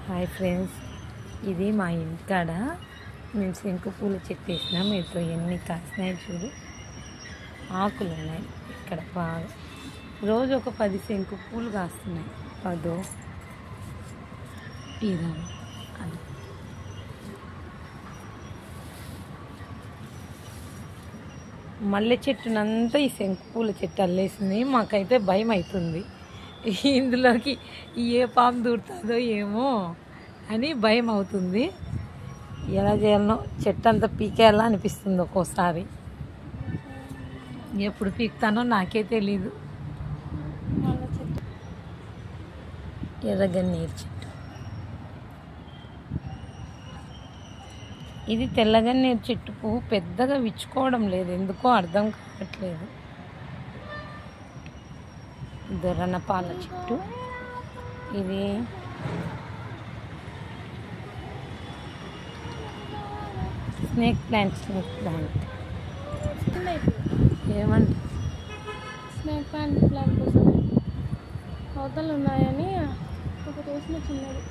Hi friends, ఇది మా ఇంటికాడ మేము శంకు పూల చెట్టు వేసినాం. మీతో ఎన్ని కాసినాయి చూడు, ఆకులు ఉన్నాయి ఇక్కడ బాగా. రోజు ఒక 10 శంకు పూలు కాస్తున్నాయి. 10 20 అది. మల్లె చెట్టునంతా ఈ శంకు పూల చెట్టు అల్లేసింది. మాకైతే భయం అవుతుంది, ఇందులోకి ఏ పాము దూరుతుందో ఏమో అని భయం అవుతుంది. ఎలా చేయాలనో, చెట్టు అంతా పీకేయాలా అనిపిస్తుంది ఒక్కోసారి. ఎప్పుడు పీకుతానో నాకే తెలీదు. ఎర్రగన్నేరు చెట్టు, ఇది తెల్లగన్నేరు చెట్టు పువ్వు పెద్దగా విచ్చుకోవడం లేదు, ఎందుకో అర్థం కావట్లేదు. దొరనపాల చెట్టు, ఇది స్నేక్ ప్లాంట్. ఏమంట స్నేక్ ప్లాంట్ కోసం అవతలు ఉన్నాయని ఒకటి వేసిన చిన్నది.